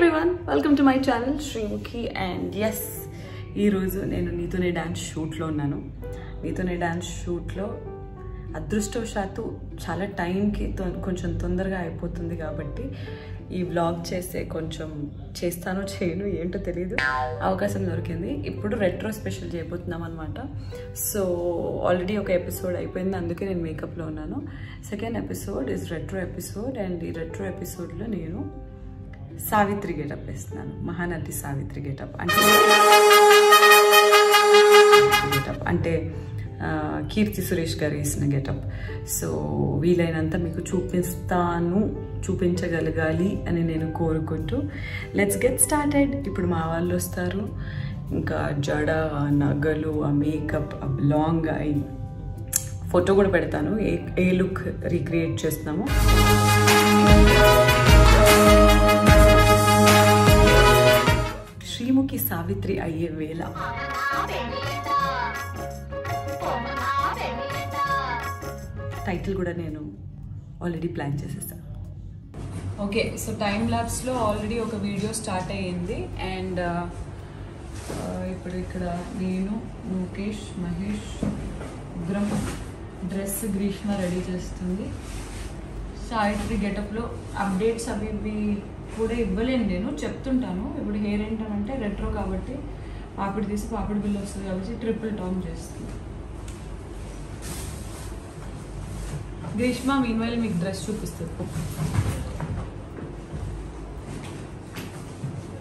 everyone, welcome to my channel Srimukhi and yes, ee roju nenu neetone dance shoot lo unnanu. Neetone dance shoot lo అదృష్టవశాత్తు చాలా టైంకి కొంచెం తొందరగా అయిపోతుంది కాబట్టి ఈ వ్లాగ్ చేస్తే కొంచెం చేస్తానో చేయను ఏంటో తెలియదు, అవకాశం దొరికింది. ఇప్పుడు రెట్రో స్పెషల్ చేయబోతున్నాం అనమాట. సో ఆల్రెడీ ఒక ఎపిసోడ్ అయిపోయింది, అందుకే నేను మేకప్లో ఉన్నాను. Second episode is retro episode and ఈ రెట్రో ఎపిసోడ్లో నేను సావిత్రి గెటప్ వేస్తున్నాను. మహానటి సావిత్రి గెటప్ అంటే కీర్తి సురేష్ గారు వేసిన గెటప్. సో వీలైనంత మీకు చూపించగలగాలి అని నేను కోరుకుంటూ లెట్స్ గెట్ స్టార్టెడ్. ఇప్పుడు మా వాళ్ళు వస్తారు, ఇంకా జడ, నగలు, ఆ మేకప్, ఆ లాంగ్ ఐ ఫోటో కూడా పెడతాను, ఏ లుక్ రీక్రియేట్ చేస్తున్నాము. శ్రీముఖి సావిత్రి అయ్యే వేళ. టైటిల్ కూడా నేను ఆల్రెడీ ప్లాన్ చేసేసాను. ఓకే, సో టైం ల్యాబ్స్లో ఆల్రెడీ ఒక వీడియో స్టార్ట్ అయ్యింది అండ్ ఇప్పుడు ఇక్కడ నేను, ముఖేష్, మహేష్ ముగ్గురం డ్రెస్ గ్రీష్మ రెడీ చేస్తుంది. సావిత్రి గెటప్లో అప్డేట్స్ అవి కూడా ఇవ్వలేను, నేను చెప్తుంటాను. ఇప్పుడు హెయిర్ ఏంటంటే రెట్రో కాబట్టి పాపిడి తీసి పాపిడి బిల్ వస్తుంది కాబట్టి ట్రిపుల్ టామ్ చేస్తుంది గ్రీష్మ. మీన్వైల్ మీకు డ్రెస్ చూపిస్తుంది.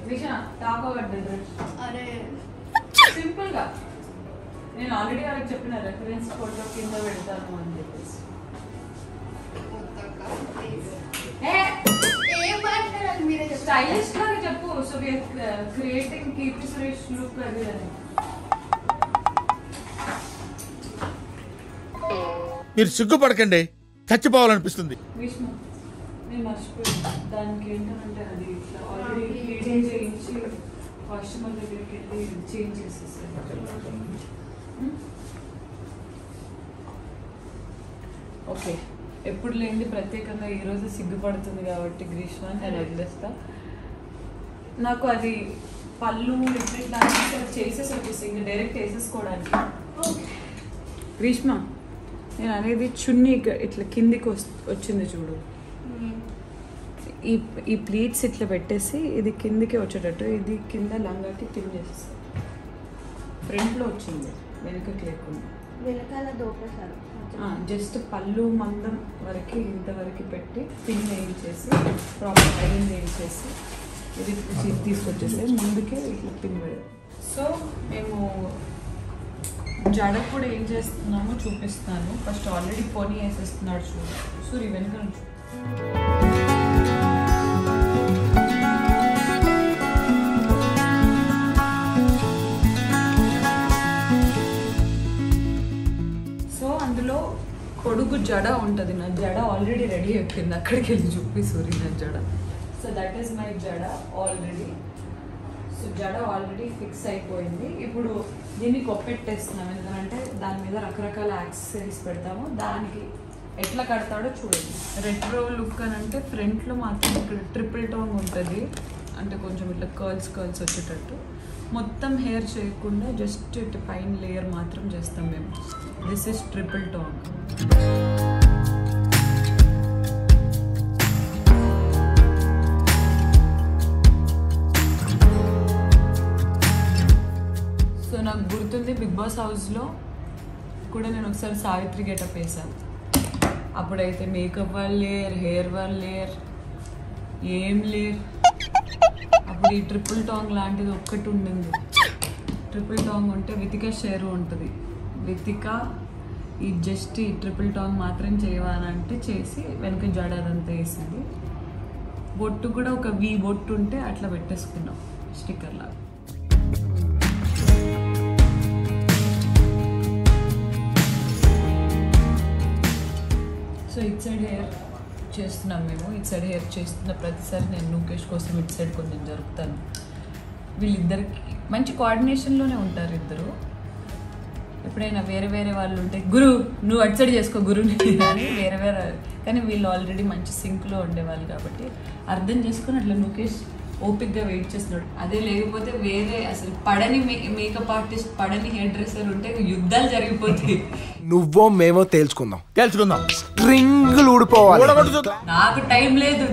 గ్రీష్మ టాప్ అవ్వద్దు డ్రెస్. అరే సింపుల్ గా నేను ఆల్రెడీ వాళ్ళకి చెప్పిన రెఫరెన్స్ ఫోటో కింద పెడతాను అని చెప్పేసి. స్టైలిష్ లాగా చెప్పు. So creating Keerthy Suresh look అది అని. మీరు సిగ్గుపడకండి, చచ్చిపోవాలనిపిస్తుంది. విష్ణు నేను మర్చిపోయాను, దానికి ఏంటంటే అది ఇట్లా ఆల్రెడీ రీడింగ్ చేయించి కస్టమర్ దగ్గరికి వెళ్ళి చేంజ్ చేసేసాను. ఓకే, ఎప్పుడు లేని ప్రత్యేకంగా ఈరోజు సిగ్గుపడుతుంది కాబట్టి గ్రీష్మ నేను వదిలేస్తా. నాకు అది పళ్ళు రిఫ్లెక్ట్ చేసేసి వచ్చేసి ఇంకా డైరెక్ట్ వేసేసుకోవడానికి. గ్రీష్మ నేను అనేది చున్నీ ఇట్లా కిందికి వచ్చింది చూడు, ఈ ప్లీట్స్ ఇట్లా పెట్టేసి ఇది కిందికి వచ్చేటట్టు, ఇది కింద లంగాకి పిన్ చేసేస్తాను. ఫ్రంట్లో వచ్చింది, వెనుకకి లేకుండా. వెనకాల దోపేశారు. జస్ట్ పళ్ళు మందం వరకు ఇంతవరకు పెట్టి పిన్ వేయించేసి ప్రాపర్ ఐరన్ వేయించేసి ఇది తీసుకొచ్చేసి ముందుకే ఇట్లా పిన్ పెడతాం. సో మేము జడ కూడా ఏం చేస్తున్నామో చూపిస్తాను. ఫస్ట్ ఆల్రెడీ పోనీ వేసేస్తున్నాడు చూడు, సూరి వెనుక నుంచి. సో అందులో కొడుకు జడ ఉంటుంది. నా జడ ఆల్రెడీ రెడీ అయిపోయింది, అక్కడికి వెళ్ళి చూపి సూరి నా జడ. సో దట్ ఈస్ మై జడ ఆల్రెడీ. సో జడ ఆల్రెడీ ఫిక్స్ అయిపోయింది. ఇప్పుడు దీన్ని కొప్పెట్టేస్తున్నాం, ఎందుకంటే దాని మీద రకరకాల యాక్సెసరీస్ పెడతాము. దానికి ఎట్లా కడతాడో చూడండి. రెట్రో లుక్ అని అంటే ఫ్రంట్లో మాత్రం ఇక్కడ ట్రిపుల్ టోన్ ఉంటుంది, అంటే కొంచెం ఇట్లా కర్ల్స్ వచ్చేటట్టు. మొత్తం హెయిర్ చేయకుండా జస్ట్ ఇటు పైన లేయర్ మాత్రం చేస్తాం మేము. This is triple tone. So నాకు గుర్తుంది, బిగ్ బాస్ హౌస్లో కూడా నేను ఒకసారి సావిత్రి గెటప్ వేసాను. అప్పుడైతే మేకప్ వాళ్ళు లేరు, హెయిర్ వాళ్ళు లేరు, ఏం లేరు. అప్పుడు ఈ ట్రిపుల్ టాంగ్ లాంటిది ఒక్కటి ఉండింది. ట్రిపుల్ టాంగ్ ఉంటే వితిక షేరు ఉంటుంది. వితిక ఈ జస్ట్ ఈ ట్రిపుల్ టాంగ్ మాత్రం చేయవాలంటే చేసి వెనక జడ అదంతా వేసింది. బొట్టు కూడా ఒక వీ బొట్టు ఉంటే అట్లా పెట్టేసుకున్నాం స్టిక్కర్ లాగా. సో ఇట్ సైడ్ హెయిర్ చేస్తున్నాం మేము. ఇట్ సైడ్ హెయిర్ చేస్తున్న ప్రతిసారి నేను ముఖేష్ కోసం ఇట్ సైడ్ కొంచెం జరుపుతాను. వీళ్ళిద్దరికి మంచి కోఆర్డినేషన్లోనే ఉంటారు ఇద్దరు. ఎప్పుడైనా వేరే వేరే వాళ్ళు ఉంటే గురు నువ్వు అటు సైడ్ చేసుకో గురు అని వేరే కానీ వీళ్ళు ఆల్రెడీ మంచి సింక్లో ఉండేవాళ్ళు కాబట్టి అర్థం చేసుకుని అట్లా ముఖేష్ ఓపిక్గా వెయిట్ చేస్తున్నాడు. అదే లేకపోతే వేరే అసలు పడని మేకప్ ఆర్టిస్ట్, పడని హెయిర్ డ్రెస్సర్ ఉంటే యుద్ధాలు జరిగిపోతాయి. నువ్వో మేమో తేల్చుకుందాం. స్ట్రింగ్లు ఊడిపోవాలి. నాకు టైం లేదు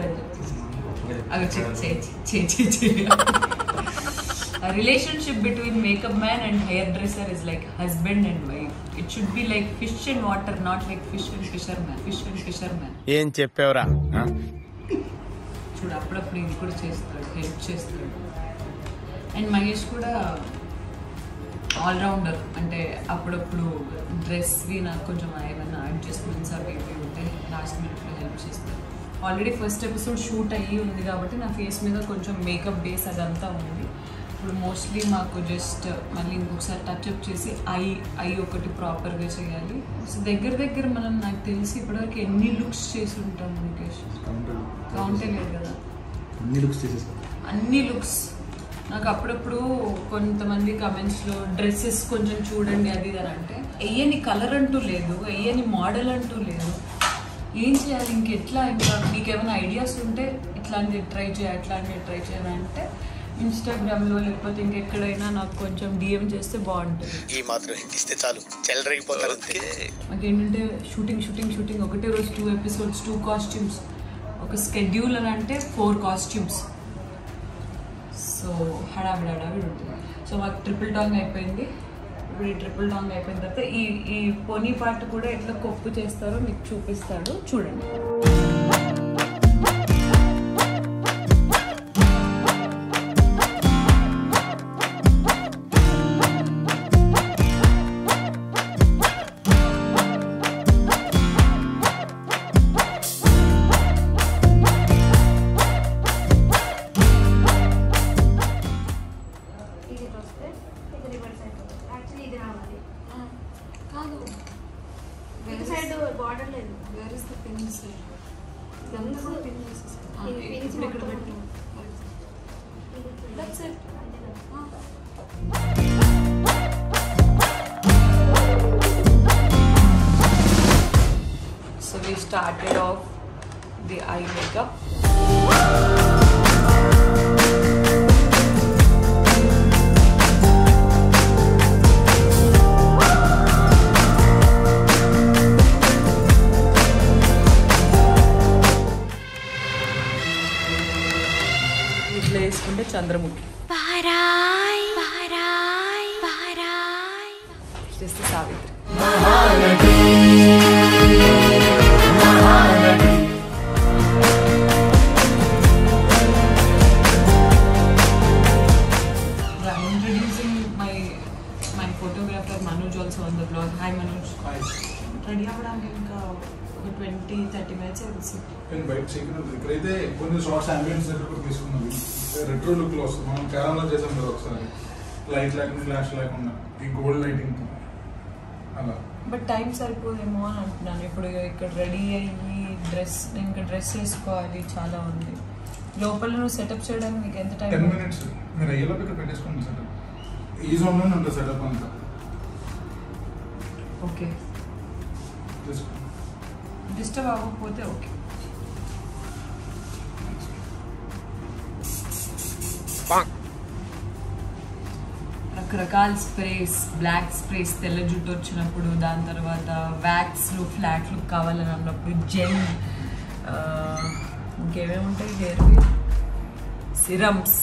అని A relationship between makeup man and hairdresser is like husband and wife. It should be like fish and water, not like fish and fisherman. ఏం చెప్పావురా? చూడు అప్పుడప్పుడు ఇది కూడా చేస్తాడు, హెల్ప్ చేస్తాడు. అండ్ మహేష్ కూడా ఆల్రౌండర్. అంటే అప్పుడప్పుడు డ్రెస్వి నాకు కొంచెం ఏమైనా అడ్జస్ట్మెంట్స్ అవి ఇవి ఉంటే లాస్ట్ మినిట్లో హెల్ప్ చేస్తాడు. ఆల్రెడీ ఫస్ట్ ఎపిసోడ్ షూట్ అయ్యి ఉంది కాబట్టి నా ఫేస్ మీద కొంచెం మేకప్ బేస్ అదంతా ఉంది. ఇప్పుడు మోస్ట్లీ మాకు జస్ట్ మళ్ళీ ఇంకొకసారి టచ్అప్ చేసి ఐ ఒకటి ప్రాపర్గా చేయాలి. సో దగ్గర మనం నాకు తెలిసి ఇప్పటివరకు ఎన్ని లుక్స్ చేసి ఉంటాం ముఖేష్? కౌంటే లేదు కదా, అన్ని లుక్స్. నాకు అప్పుడప్పుడు కొంతమంది కమెంట్స్లో డ్రెస్సెస్ కొంచెం చూడండి అది అని అంటే, వెయ్యని కలర్ అంటూ లేదు, వెయ్యని మోడల్ అంటూ లేదు. ఏం చేయాలి ఇంకెట్లా? ఇంకా మీకు ఏమైనా ఐడియాస్ ఉంటే ఇట్లాంటివి ట్రై చేయాలి, అట్లాంటివి ట్రై చేయాలంటే ఇన్స్టాగ్రామ్లో లేకపోతే ఇంకెక్కడైనా నాకు కొంచెం డిఎం చేస్తే బాగుంటుంది. ఈ మాత్రం ఇస్తే చాలు, చెలరేగిపోతారు. మాకేంటంటే షూటింగ్ ఒకటే రోజు 2 ఎపిసోడ్స్, 2 కాస్ట్యూమ్స్, ఒక స్కెడ్యూల్ అని అంటే 4 కాస్ట్యూమ్స్. సో హడావిడి ఉంటుంది. సో మాకు ట్రిపుల్ టాంగ్ అయిపోయింది. ఇప్పుడు ఈ ట్రిపుల్ టాంగ్ అయిపోయిన తర్వాత ఈ పోనీ పార్ట్ కూడా ఎట్లా కొప్పు చేస్తారో మీకు చూపిస్తాడు, చూడండి. So we started off the eye makeup. ఇట్లా వేసుకుంటే చంద్రముఖి, చేస్తే Savitri. Introducing my photographer Manoj also on the vlog. Hi Manoj. Ready అవ్వడానికి ఇంకా ఒక 20-30 minutes అవుతుంది. నేను బయట చేయకుండా ఇక్కడైతే కొన్ని షార్ట్స్ అంబియన్స్ దగ్గర కూడా తీసుకున్నది రెట్రో లుక్ లో వస్తుంది. మనం కేరళలో చేసాం కదా ఒకసారి, లైట్ లేకుండా ఫ్లాష్ లేకుండా ఈ గోల్డ్ లైటింగ్ అలా. బట్ టైం సరిపోదేమో అని అంటున్నాను. ఇప్పుడు ఇక్కడ రెడీ అయ్యి నేను ఇంకా డ్రెస్ వేసుకోవాలి, చాలా ఉంది. లోపల నువ్వు సెటప్ చేయడానికి మీకు ఎంత టైం? 10 minutes. మీరు అయ్యేలోపు ఇక్కడ పెట్టేసుకోండి సెటప్. ఈ జోన్లోనే ఉంటుంది సెటప్ అంతా. ఓకే, డిస్టర్బ్ అవ్వకపోతే ఓకే. రకరకాల స్ప్రేస్, బ్లాక్ స్ప్రేస్ తెల్ల జుట్టు వచ్చినప్పుడు, దాని తర్వాత వ్యాక్స్లు ఫ్లాట్ లుక్ కావాలని అన్నప్పుడు జెల్, ఇంకేమేమి ఉంటాయి హెయిర్వి, సిరమ్స్,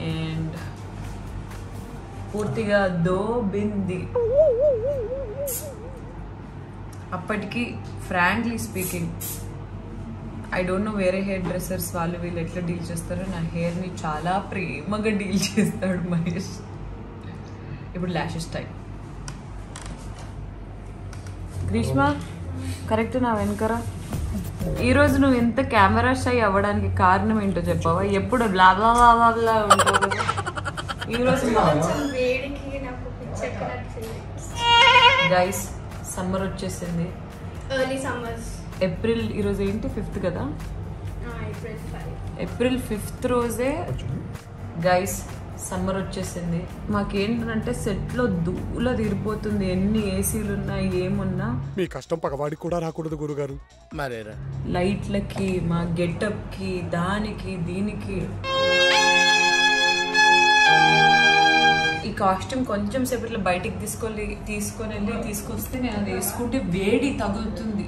అండ్ పూర్తిగా దోబింది. అప్పటికి frankly speaking I don't know వేరే హెయిర్ డ్రెస్సర్స్ వాళ్ళు వీళ్ళు ఎట్లా డీల్ చేస్తారో, నా హెయిర్ని చాలా ప్రేమగా డీల్ చేస్తాడు మహేష్. ఇప్పుడు ల్యాషెస్ టైం. గ్రీష్మ కరెక్ట్ నా వెనకరా. ఈరోజు నువ్వు ఎంత కెమెరా షై అవ్వడానికి కారణం ఏంటో చెప్పావా? ఎప్పుడు బ్లాబ్లా ఉంటావు కదా. ఈరోజు గైస్ సమ్మర్ వచ్చేసింది, ఏప్రిల్. ఈరోజు ఏంటి 5th కదా, ఏప్రిల్ 5th రోజే గైస్ సమ్మర్ వచ్చేసింది. మాకేంటంటే సెట్లో దూల తీరిపోతుంది. ఎన్ని ఏసీలు ఉన్నా ఏమున్నా మీ కష్టం పగవాడికి కూడా రాకూడదు గురుగారు. మరేరా లైట్లకి మా గెటప్కి దానికి దీనికి ఈ కాస్ట్యూమ్ కొంచెం సేపట్లో బయటికి తీసుకొని వెళ్ళి తీసుకొస్తే నేను అది వేసుకుంటే వేడి తగులుతుంది.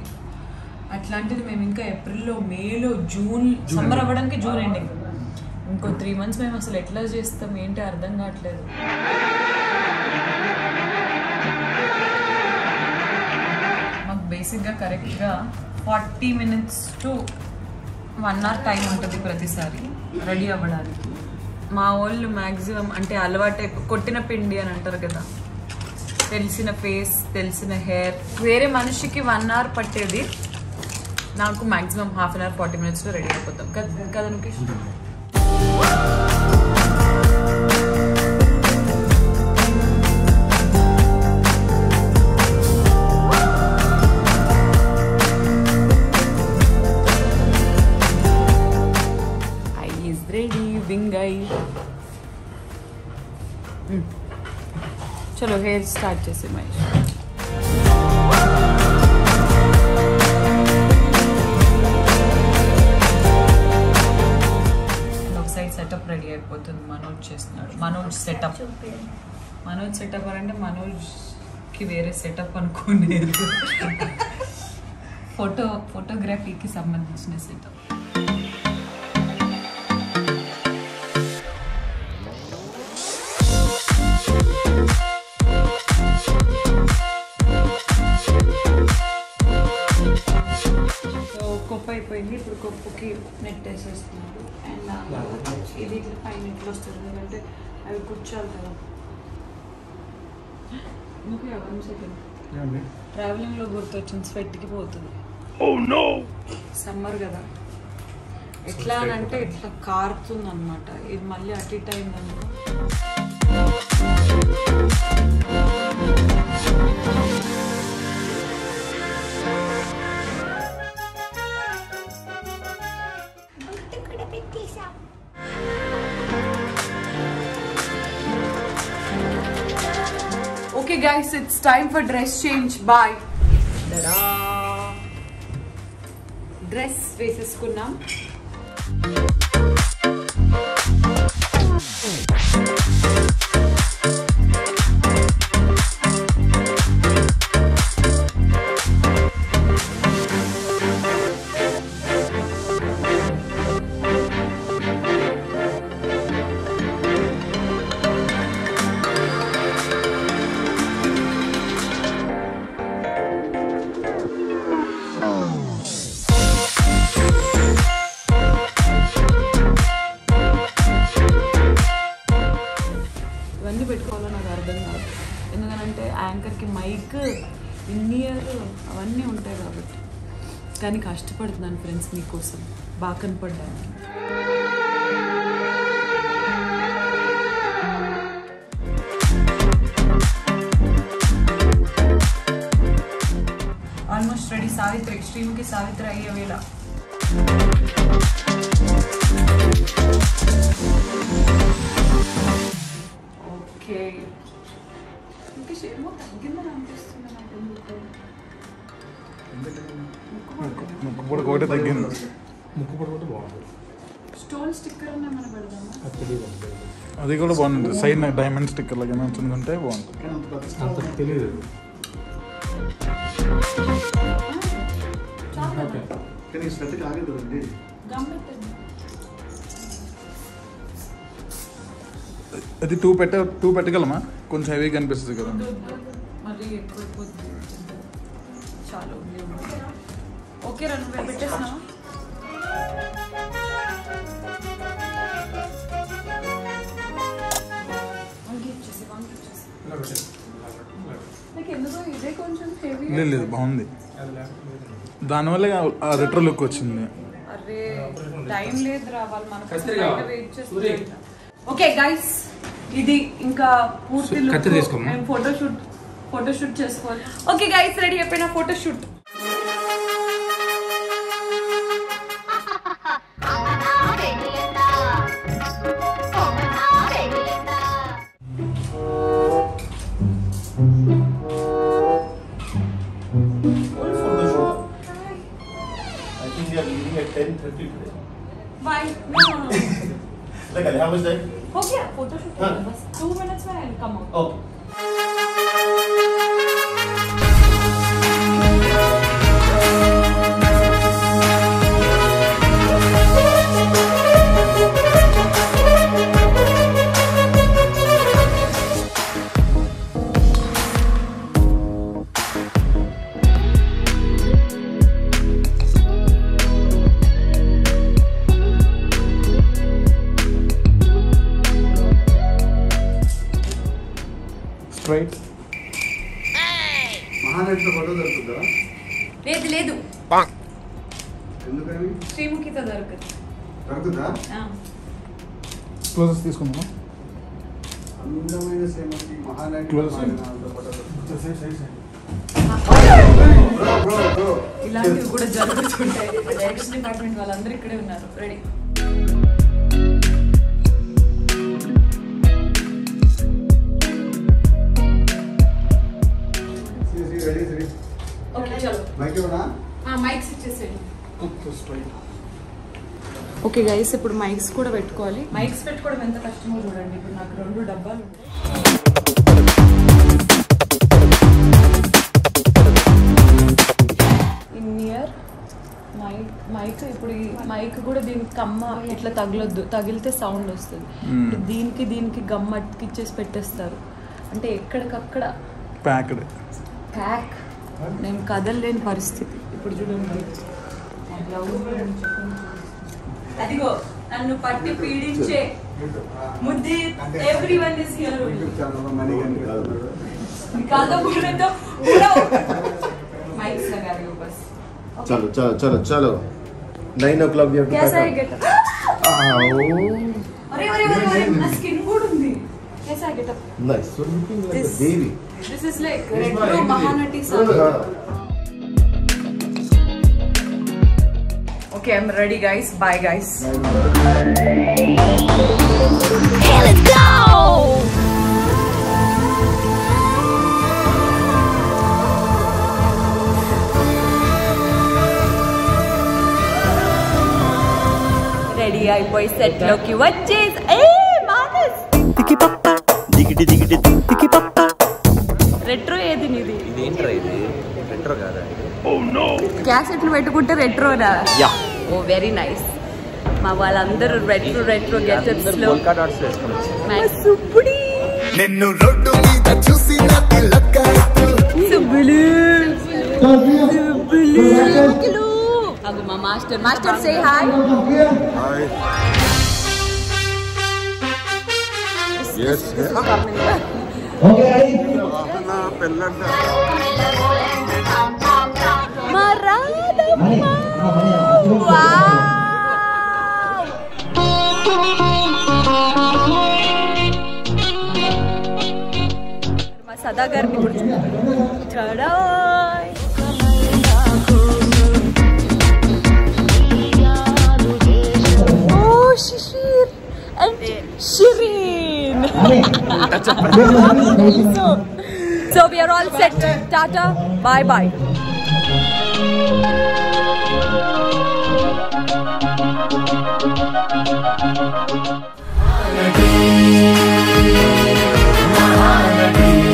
అట్లాంటిది మేము ఇంకా ఏప్రిల్లో మేలో జూన్ సమ్మర్ అవ్వడానికి జూన్ ఎండింగ్ ఇంకో 3 months మేము అసలు ఎట్లా చేస్తాం ఏంటి అర్థం కావట్లేదు. మాకు బేసిక్గా కరెక్ట్గా 40 minutes to 1 hour టైం ఉంటుంది ప్రతిసారి రెడీ అవ్వడానికి. మా వాళ్ళు మ్యాక్సిమం అంటే అలవాటు కొట్టిన పిండి అని అంటారు కదా, తెలిసిన ఫేస్ తెలిసిన హెయిర్. వేరే మనిషికి 1 hour పట్టేది నాకు మ్యాక్సిమం 1/2 hour 40 minutesలో రెడీ అయిపోతాం కదా ముఖేష్. चलो हेयर स्टार्ट చేసే మహేష్. ఒక సైడ్ సెటప్ రెడీ అయిపోతుంది. మనోజ్ చేస్తున్నాడు. మనోజ్ సెటప్ అంటే మనోజ్కి వేరే సెటప్ అనుకోలేదు. ఫోటోగ్రఫీకి సంబంధించిన సెటప్. కొప్పు అయిపోయింది. ఇప్పుడు కొప్పుకి నెట్ వేసేస్తున్నాడు. అండ్ ఇది ఇట్లా పైన ఇట్లా వస్తుంది ఎందుకంటే అవి కూర్చోాలి కదా. ఇంకా 1 second ట్రావెలింగ్లో గుర్తొచ్చింది, స్వెట్కి పోతుంది. సమ్మర్ కదా, ఎట్లా అని అంటే ఇట్లా కారుతుంది అనమాట. ఇది మళ్ళీ అటు ఇటు అయిందనుకో. Okay guys, it's time for dress change. Bye. Tada! Dress వేసేసుకున్నాం. ఇవన్నీ పెట్టుకోవాలో నాకు అర్థం కాదు. ఎందుకంటే యాంకర్కి మైక్, ఇన్నియర్ అవన్నీ ఉంటాయి కాబట్టి. కానీ కష్టపడుతున్నాను ఫ్రెండ్స్ మీకోసం బాగా కనపడడానికి. Almost ready. సావిత్రి ఎక్స్ట్రీమ్కి సావిత్రి అయ్యే వేళ. ఓకే ఇంకా షేమో తగ్గిందని అనిపిస్తుంది నాకు. ముక్కు పొడి ఒకటే తగ్గింది. ముక్కు పొడి కూడా బాగుంది. స్టోన్ స్టిక్కర్ ఉన్న మన పెడదామా? అది కూడా బాగుంది. సైడ్ డైమండ్ స్టిక్కర్ లాగా ఉంచుకుంటే బాగుంటుంది. తెలియదు. అది 2 పెట్టగలమా? కొంచెం హెవీ కనిపిస్తుంది కదా. మరి ఎక్కువ చాలా ఉంది. ఓకే రా, నువ్వు పెట్టేసినావా? లేదు బాగుంది. దానివల్ల రెట్రో లుక్ వచ్చింది. అరే టైం లేదు రా, వాళ్ళు మనకు వెయిట్ చేస్తారు. ఓకే గైస్, ఇది ఇంకా పూర్తి లుక్. మేము ఫోటోషూట్ చేసుకోవాలి. ఓకే గైస్, రెడీ అయిపోయిన photoshoot. Like, how much time? Okay, photo shoot. Bas 2 minutes में I'll come out. Okay. Straight. మహానటితో ఫోటో దొరుకుతుందా? లేదు లేదు ఎందుకని శ్రీముఖితో దొరుకుతుందా? క్లోజెస్ తీసుకుందామా? అందమైన శ్రీమతి మహానటి Close. ఫోటో ఇలాంటివి కూడా జరుగుతుంటాయి. డైరెక్షన్ డిపార్ట్మెంట్ వాళ్ళందరూ ఇక్కడే ఉన్నారు. రెడీ. రెడీ ఓకే చలో. మైక్ ఇవ్వనా? మైక్స్ ఇచ్చేసేయండి. ఓకే గైస్, ఇప్పుడు మైక్స్ కూడా పెట్టుకోవాలి. మైక్స్ పెట్టుకోవడం ఎంత కష్టమో చూడండి. ఇప్పుడు నాకు 2 డబ్బాలు ఉంటాయి. ఇన్ ఇయర్ మైక్ ఇప్పుడు ఈ మైక్ కూడా దీనికి కమ్మ ఇట్లా తగలొద్దు, తగిలితే సౌండ్ వస్తుంది. ఇప్పుడు దీనికి గమ్ అతికిచ్చేసి పెట్టేస్తారు. అంటే ఎక్కడికక్కడ ప్యాక్డ్. నేను కదలలేని పరిస్థితి. ఇప్పుడు చూడండి, అదిగో నన్ను పట్టి పీడించే ముద్ది ఎవ్రీవన్ ఇస్ హియర్. యూట్యూబ్ ఛానల్లో మనీ కనిపిస్తున్నాడు. కాదబులతో పూరా మైక్స్ लगा रही हूं बस. चलो चलो चलो चलो 9 o'clock we have to कैसा है pack गेटअप? up. अरे अरे अरे ना स्किन కూడా ఉంది. कैसा है getup? Nice. So looking like a baby. This is like retro Mahanati song. Okay, I'm ready guys. Bye guys. Hey, let's go. Ready అయిపోయి సెట్ లోకి వచ్చేసి మానస్ రెట్రో ఏది నీది? ఇదేంట్రా ఇది? రెట్రో కాదా? క్యాసెట్లు పెట్టుకుంటే రెట్రోనా? యా. ఓ వెరీ నైస్. మా వాళ్ళందరూ రెట్రో గెటప్స్ లో సుబ్బుడి నిన్ను రోడ్డు మీద చూసి సుబ్బులు అగు మా మాస్టర్ సే హాయ్. Yes. మా సదా గారిని కూడా చూడండి. Shishir and Shireen. So we are all set. Tata. Bye bye. Mahanati